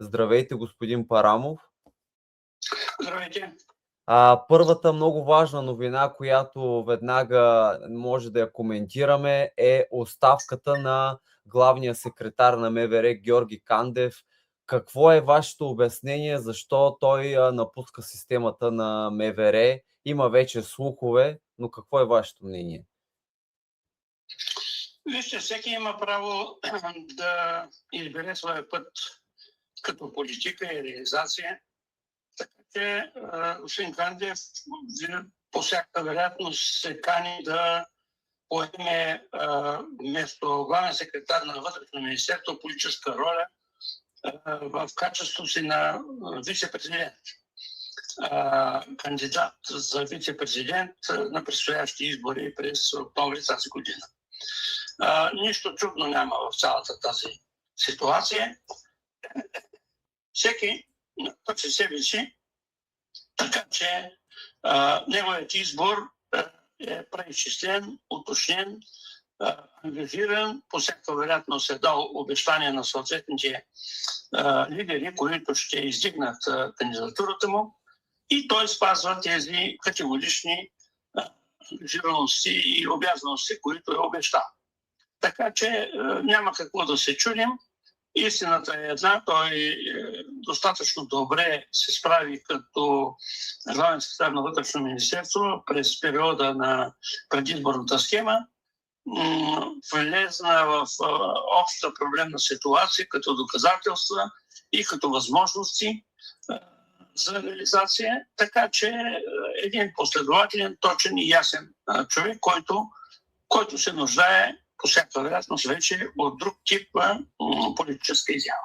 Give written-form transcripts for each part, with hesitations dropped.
Здравейте, господин Парамов. Здравейте. Първата много важна новина, която веднага може да я коментираме, е оставката на главния секретар на МВР Георги Кандев. Какво е вашето обяснение, защо той напуска системата на МВР? Има вече слухове, но какво е вашето мнение? Вижте, всеки има право да избере своя път като политика и реализация. Така че господин Кандев по всяка вероятност се кани да поеме вместо главен секретар на Вътрешно министерство политическа роля в качеството си на вице-президент. Кандидат за вице-президент на предстоящи избори през октомври тази година. Нищо чудно няма в цялата тази ситуация. Всеки търси себе си, така че неговият избор е преизчислен, уточнен, ангажиран, по всяка вероятност е дал обещания на съответните лидери, които ще издигнат кандидатурата му, и той спазва тези категорични ангажираности и обязаности, които е обещал. Така че няма какво да се чудим. Истината е една, той достатъчно добре се справи като главен секретар на Вътрешно министерство през периода на предизборната схема. Влезна в обща проблемна ситуация като доказателства и като възможности за реализация. Така че един последователен, точен и ясен човек, който се нуждае по всяка вероятност вече от друг тип политическа изява.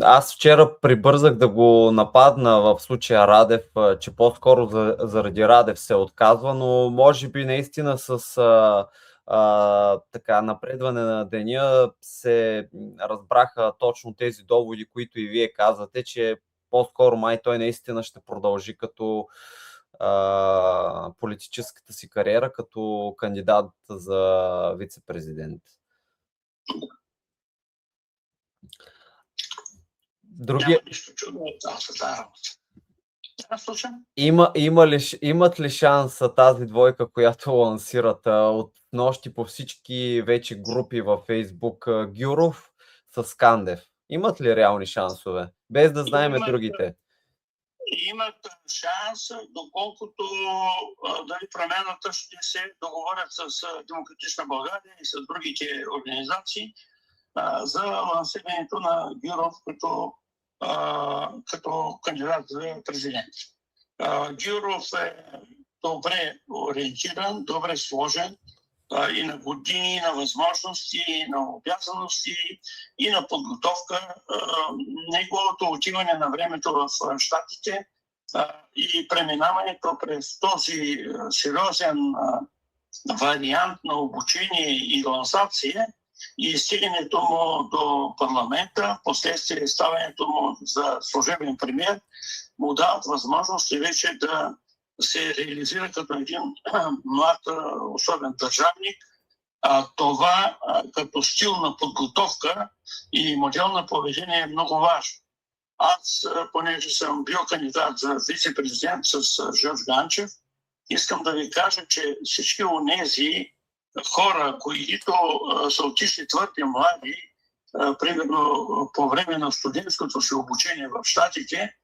Аз вчера прибързах да го нападна в случая Радев, че по-скоро заради Радев се отказва, но може би наистина с така напредване на деня се разбраха точно тези доводи, които и вие казвате, че по-скоро май той наистина ще продължи като политическата си кариера като кандидат за вице-президент. Няма нищо чудно от тази работа. Имат ли шанс тази двойка, която лансират от нощи по всички вече групи във Фейсбук, Гюров с Кандев? Имат ли реални шансове? Без да знаем другите. Имат шанс, доколкото дали промяната ще се договорят с Демократична България и с другите организации за лансирането на Гюров като кандидат за президент. Гюров е добре ориентиран, добре сложен и на години, и на възможности, и на обязаности, и на подготовка. Неговото отиване на времето в Щатите и преминаването през този сериозен вариант на обучение и лансация и стигането му до парламента, последствие ставането му за служебен премиер, му дават възможности вече да се реализира като един млад особен държавник. Това като стил на подготовка и модел на поведение е много важно. Аз, понеже съм бил кандидат за вице-президент с Жорж Ганчев, искам да ви кажа, че всички онези хора, които са отишли твърде млади, примерно по време на студентското си обучение в Щатите,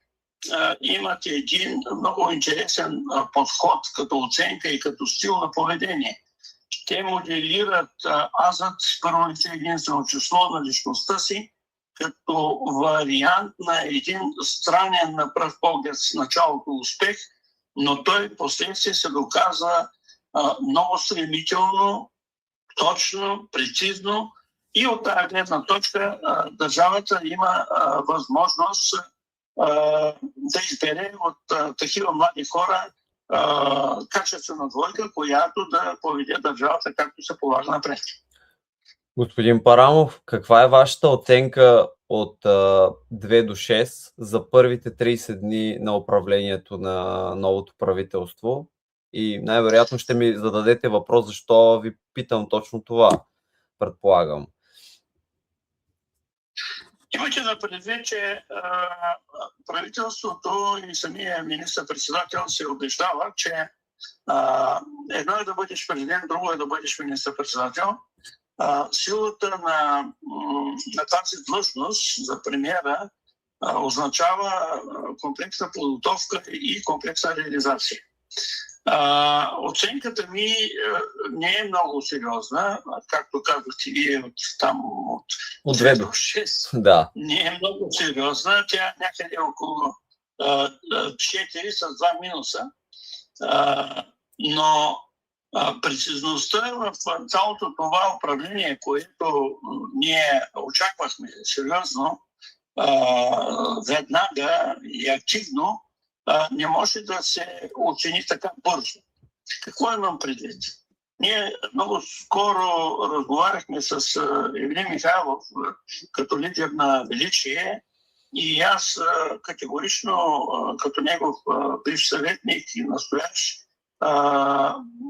имат един много интересен подход като оценка и като стил на поведение. Те моделират азът с първо лице единствено число на личността си като вариант на един странен на пръв поглед с началото успех, но той последствие се доказа много стремително, точно, прецизно, и от тази гледна точка държавата има възможност да избере от такива млади хора качествена двойка, която да поведе държавата както се полага напред. Господин Парамов, каква е вашата оценка от 2 до 6 за първите 30 дни на управлението на новото правителство? И най-вероятно ще ми зададете въпрос, защо ви питам точно това, предполагам. Имате да предвид, че правителството и самия министър-председател се убеждава, че едно е да бъдеш президент, друго е да бъдеш министър-председател. Силата на тази длъжност за премиера означава комплексна подготовка и комплексна реализация. Оценката ми не е много сериозна, както казахте вие от 2 до 6. Да. Не е много сериозна, тя е някъде около 4 с 2 минуса. Но прецизността в цялото това управление, което ние очаквахме сериозно, веднага и активно, не може да се оцени така бързо. Какво имам предвид? Ние много скоро разговаряхме с Евгений Михайлов като лидер на Величие и аз категорично, като негов бивш съветник и настоящ,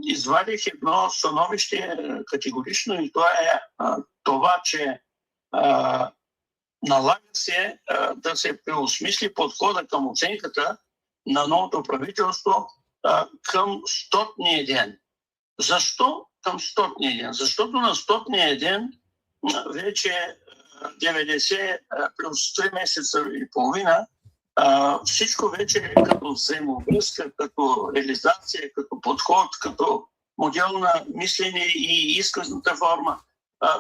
извадих едно становище категорично и това, че налага се да се преосмисли подхода към оценката на новото правителство към 100-ния ден. Защо към 100-ния ден? Защото на 100-ния ден вече 90 плюс 3 месеца и половина всичко вече е като взаимовръзка, като реализация, като подход, като модел на мислене и изказната форма.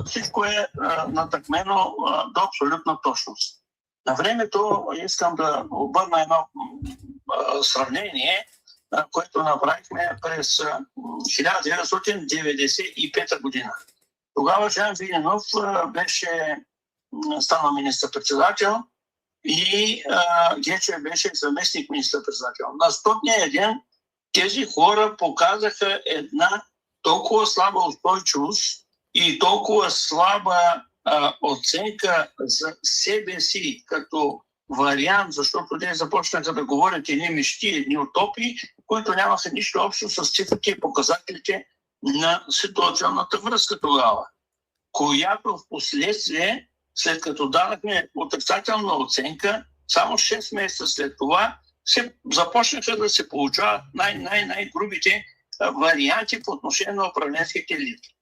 Всичко е натъкмено до абсолютна точност. На времето искам да обърна едно сравнение, което направихме през 1995 година. Тогава Жан Виденов беше станал министър-председател и Гечев беше заместник министър-председател. На 100-ния ден тези хора показаха една толкова слаба устойчивост и толкова слаба оценка за себе си като вариант, защото те започнаха да говорят едни мечти, едни утопии, които нямаха нищо общо с цифрите и показателите на ситуационната връзка тогава, която в последствие, след като дадахме отрицателна оценка, само 6 месеца след това започнаха да се получават най-грубите варианти по отношение на управленските лидери.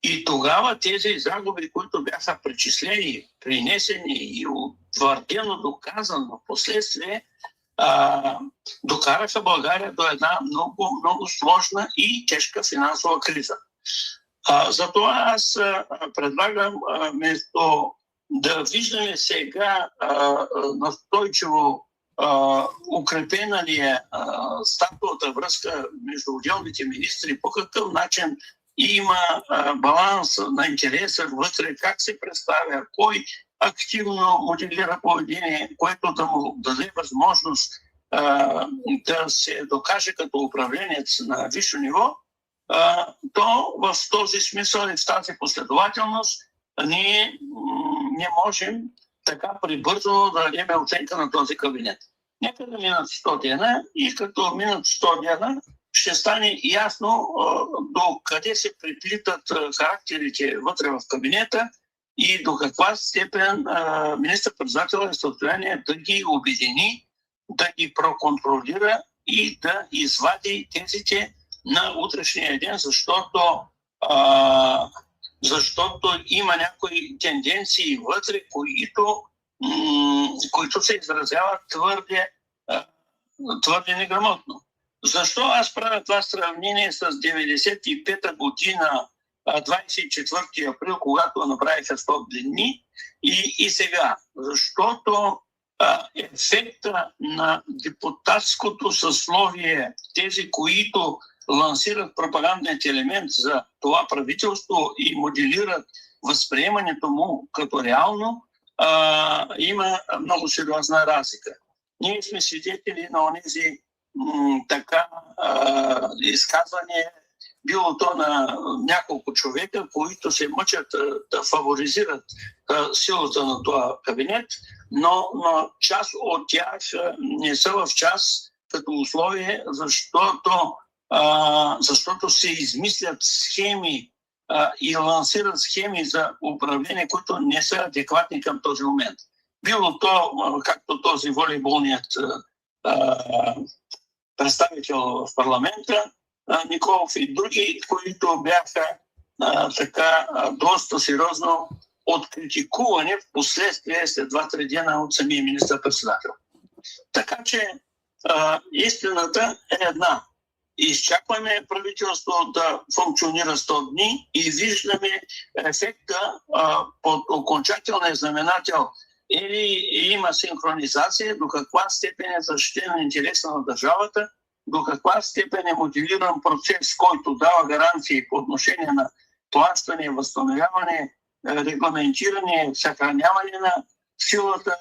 И тогава тези загуби, които бяха причислени, принесени и утвърдено, доказано последствие, докараха България до една много, много сложна и тежка финансова криза. Затова аз предлагам вместо да виждаме сега настойчиво укрепена ли е статовата връзка между отделните министри, по какъв начин има баланс на интереса вътре, как се представя, кой активно моделира поведение, което да му даде възможност да се докаже като управленец на висше ниво, то в този смисъл и в тази последователност ние не можем така прибързо да дадем оценка на този кабинет. Нека да минат 100 дена и като минат 100 дена ще стане ясно до къде се приплитат характерите вътре в кабинета и до каква степен министър-председателът е в състояние да ги обедини, да ги проконтролира и да извади тезите на утрешния ден, защото има някои тенденции вътре, които се изразяват твърде неграмотно. Защо аз правя това сравнение с 95-та година, 24 април, когато направиха 100 дни и сега? Защото ефекта на депутатското съсловие, тези, които лансират пропагандният елемент за това правителство и моделират възприемането му като реално, има много сериозна разлика. Ние сме свидетели на онези изказвания, било то на няколко човека, които се мъчат да фаворизират силата на това кабинет, но част от тях не са в час като условие, защото се измислят схеми и лансират схеми за управление, които не са адекватни към този момент. било то, както този волейболният представител в парламента, Николов и други, които бяха така доста сериозно откритикувани в последствие след 2-3 дена от самия министър-председател. Така че истината е една. Изчакваме правителство да функционира 100 дни и виждаме ефекта под окончателния знаменател. Или има синхронизация, до каква степен е защитен интереса на държавата, до каква степен е мотивиран процес, който дава гаранции по отношение на плащане, възстановяване, регламентиране, съхраняване на силата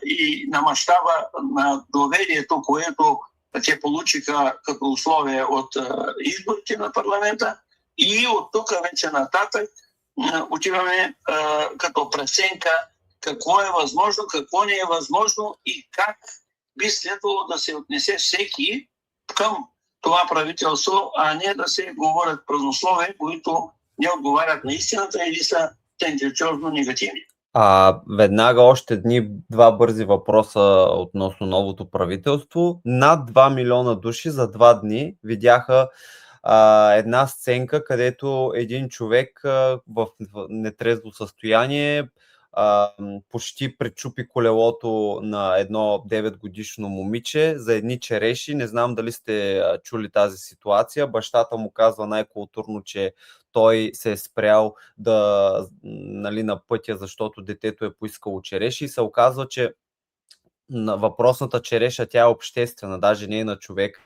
и на мащаба на доверието, което те получиха като условие от изборите на парламента. И от тук вече нататък отиваме като преценка какво е възможно, какво не е възможно и как би следвало да се отнесе всеки към това правителство, а не да се говорят празнословия, които не отговарят на истината или са тенденциозно негативни. Веднага още два бързи въпроса относно новото правителство. Над 2 милиона души за 2 дни видяха една сценка, където един човек в нетрезво състояние почти пречупи колелото на едно 9-годишно момиче за едни череши. Не знам дали сте чули тази ситуация. Бащата му казва най-културно, че той се е спрял на пътя, защото детето е поискало череши и се оказва, че въпросната череша, тя е обществена, даже не е на човека.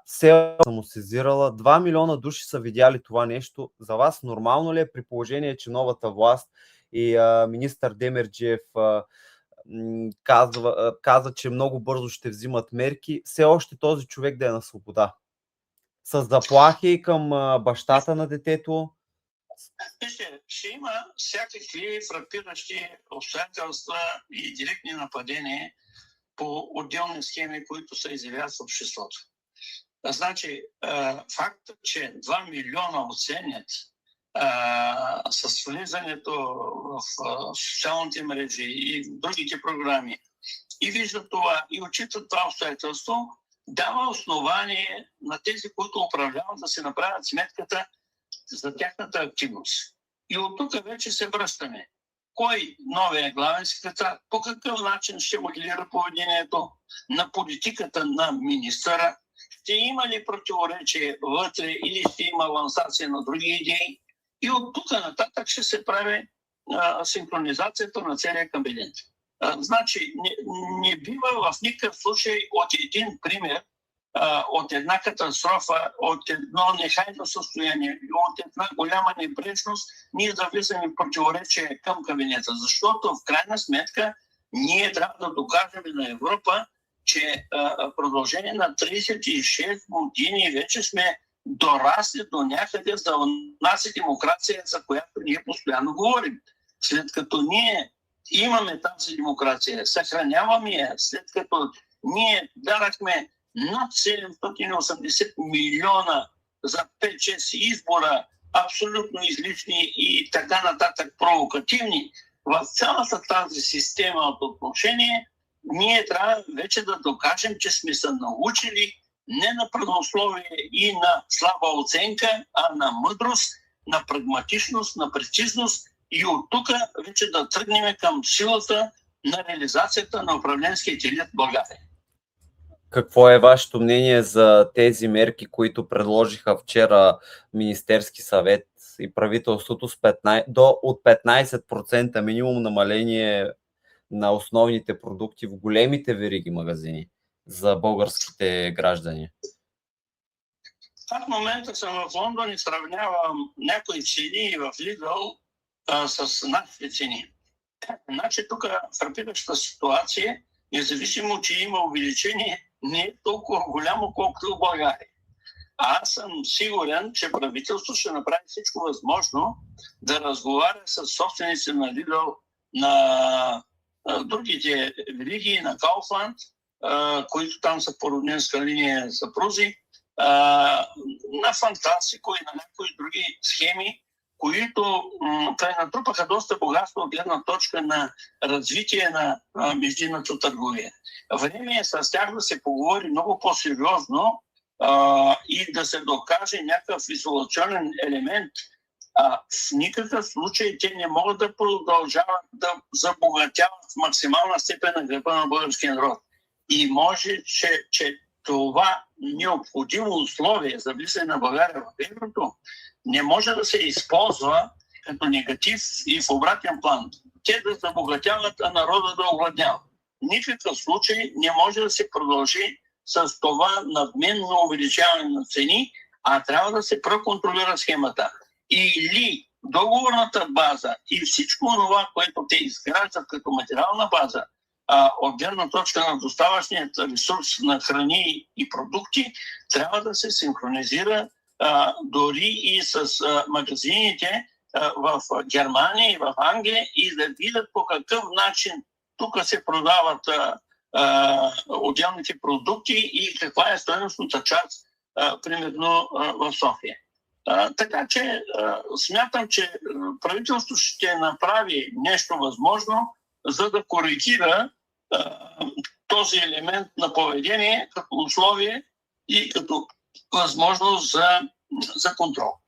Се самосезирала. 2 милиона души са видяли това нещо. За вас нормално ли е, при положение, че новата власт и министър Демерджиев каза, че много бързо ще взимат мерки, все още този човек да е на свобода? С заплахи към бащата на детето? Ще има всякакви фрапиращи обстоятелства и директни нападения по отделни схеми, които се изявяват в обществото. Значи, фактът, че 2 милиона оценят с влизането в социалните мрежи и в другите програми и виждат това и отчитат това обстоятелство, дава основание на тези, които управляват, да се направят сметката за тяхната активност. И от тук вече се връщаме. Кой новия главен секретар, по какъв начин ще моделира поведението на политиката на министъра, ще има ли противоречие вътре или ще има лансация на други идеи. И от тук нататък ще се прави синхронизацията на целия кабинет. Значи, не бива в никакъв случай от един пример, от една катастрофа, от едно нехайно състояние, от една голяма небрежност, ние да влизаме в противоречие към кабинета. Защото в крайна сметка ние трябва да докажем на Европа, че в продължение на 36 години вече сме дорасли до някъде за нас демокрация, за която ние постоянно говорим. След като ние имаме тази демокрация, съхраняваме я, след като ние дарахме над 780 милиона за 5-6 избора, абсолютно излишни и така нататък провокативни, в цялата тази система от отношение, ние трябва вече да докажем, че сме се научили не на празнословие и на слаба оценка, а на мъдрост, на прагматичност, на прецизност и от тук вече да тръгнем към силата на реализацията на управленския елит в България. Какво е вашето мнение за тези мерки, които предложиха вчера Министерски съвет и правителството от 15% минимум намаление на основните продукти в големите вериги магазини за българските граждани? Аз в момента съм в Лондон и сравнявам някои цени в Lidl с нашите цени. Значи тук фрапираща ситуация, независимо, че има увеличение, не е толкова голямо, колкото в България. Аз съм сигурен, че правителството ще направи всичко възможно да разговаря с собственици на Lidl, на другите вериги, на Kaufland, които там са по роднинска линия съпрузи, на Фантастико и на някои други схеми, които натрупаха доста богатство от гледна точка на развитие на междинната търговия. Време е с тях да се поговори много по-сериозно и да се докаже някакъв изолационен елемент. В никакъв случай те не могат да продължават да забогатяват в максимална степен на гръба на българския народ. И може, че това необходимо условие за влизане на България в еврото не може да се използва като негатив и в обратен план. Те да забогатяват, а народа да огладнява. В никакъв случай не може да се продължи с това надменно увеличаване на цени, а трябва да се проконтролира схемата. Или договорната база и всичко това, което те изграждат като материална база, от гледна точка на доставащият ресурс на храни и продукти, трябва да се синхронизира дори и с магазините в Германия и в Англия и да видят по какъв начин тук се продават отделните продукти и каква е стойностната част, примерно в София. Така че смятам, че правителството ще направи нещо възможно, за да коригира този елемент на поведение като условие и като възможност за контрол.